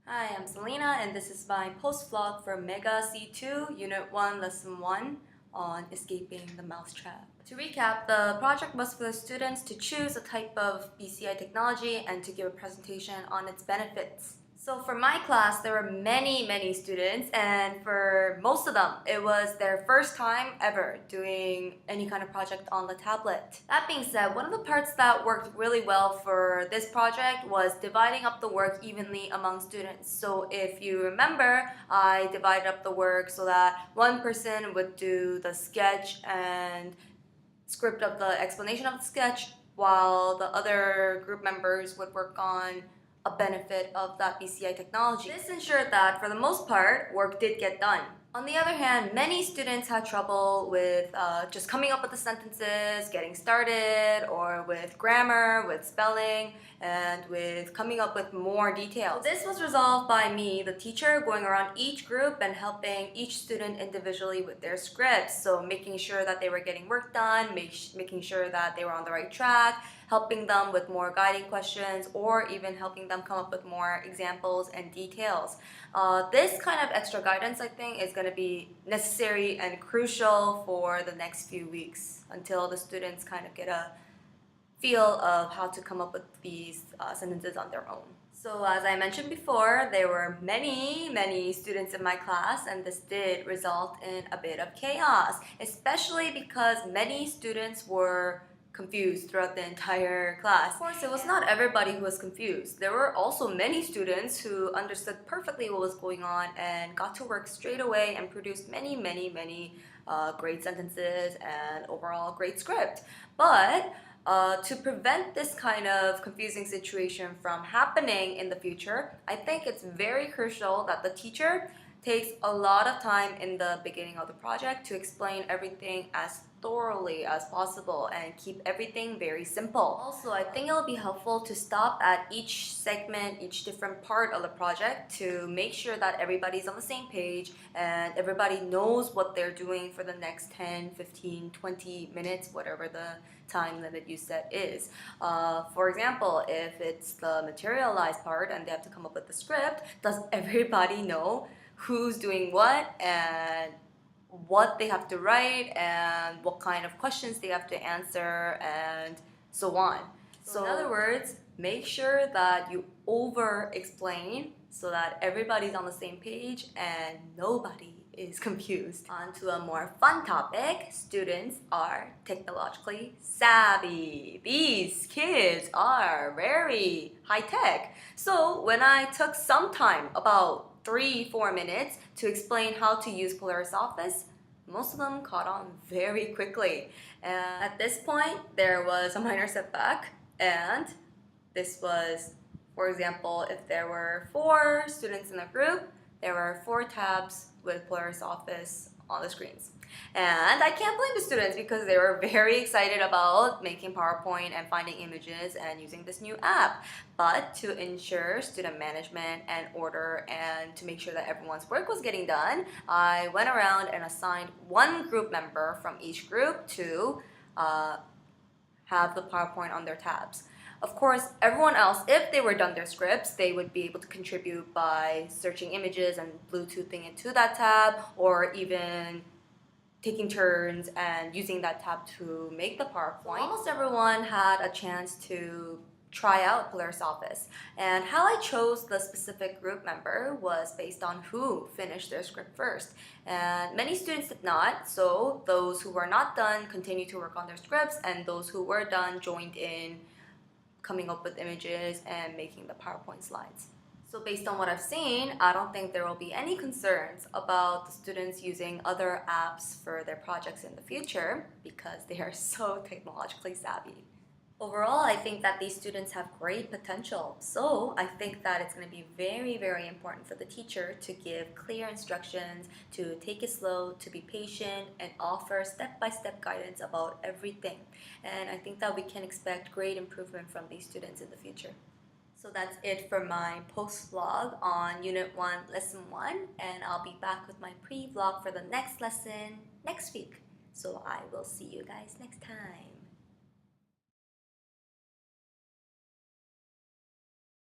Hi, I'm Selina, and this is my post-vlog for Mega C2 Unit 1 Lesson 1 on escaping the mousetrap. To recap, the project was for the students to choose a type of BCI technology and to give a presentation on its benefits. So for my class, there were many students, and for most of them, it was their first time ever doing any kind of project on the tablet. That being said, one of the parts that worked really well for this project was dividing up the work evenly among students. So if you remember, I divided up the work so that one person would do the sketch and script of the explanation of the sketch, while the other group members would work on a benefit of that BCI technology. This ensured that, for the most part, work did get done. On the other hand, many students had trouble with just coming up with the sentences, getting started, or with grammar, with spelling, and with coming up with more details. So this was resolved by me, the teacher, going around each group and helping each student individually with their scripts. So making sure that they were getting work done, making sure that they were on the right track, helping them with more guiding questions, or even helping them come up with more examples and details. This kind of extra guidance, I think, is going to be necessary and crucial for the next few weeks until the students kind of get a feel of how to come up with these sentences on their own. So as I mentioned before, there were many students in my class, and this did result in a bit of chaos, especially because many students were confused throughout the entire class. Of course, it was not everybody who was confused. There were also many students who understood perfectly what was going on and got to work straight away and produced many great sentences and overall great script. But to prevent this kind of confusing situation from happening in the future, I think it's very crucial that the teacher takes a lot of time in the beginning of the project to explain everything as thoroughly as possible and keep everything very simple. Also, I think it'll be helpful to stop at each segment, each different part of the project to make sure that everybody's on the same page and everybody knows what they're doing for the next 10, 15, 20 minutes, whatever the time limit you set is. For example, if it's the materialized part and they have to come up with the script, does everybody know who's doing what and what they have to write and what kind of questions they have to answer and so on. So in other words, make sure that you over-explain so that everybody's on the same page and nobody is confused. On to a more fun topic. Students are technologically savvy. These kids are very high-tech. So when I took some time, about 3-4 minutes, to explain how to use Polaris Office, most of them caught on very quickly. And at this point, there was a minor setback, and this was, for example, if there were 4 students in a group, there were 4 tabs with Polaris Office on the screens. And I can't blame the students because they were very excited about making PowerPoint and finding images and using this new app. But to ensure student management and order and to make sure that everyone's work was getting done, I went around and assigned one group member from each group to have the PowerPoint on their tabs. Of course, everyone else, if they were done their scripts, they would be able to contribute by searching images and Bluetoothing it to that tab, or even taking turns and using that tab to make the PowerPoint. Almost everyone had a chance to try out Polaris Office. And how I chose the specific group member was based on who finished their script first. And many students did not, so those who were not done continued to work on their scripts, and those who were done joined in coming up with images and making the PowerPoint slides. So based on what I've seen, I don't think there will be any concerns about the students using other apps for their projects in the future because they are so technologically savvy. Overall, I think that these students have great potential. So I think that it's going to be very important for the teacher to give clear instructions, to take it slow, to be patient, and offer step-by-step guidance about everything. And I think that we can expect great improvement from these students in the future. So that's it for my post-vlog on Unit 1, Lesson 1, and I'll be back with my pre-vlog for the next lesson next week. So I will see you guys next time.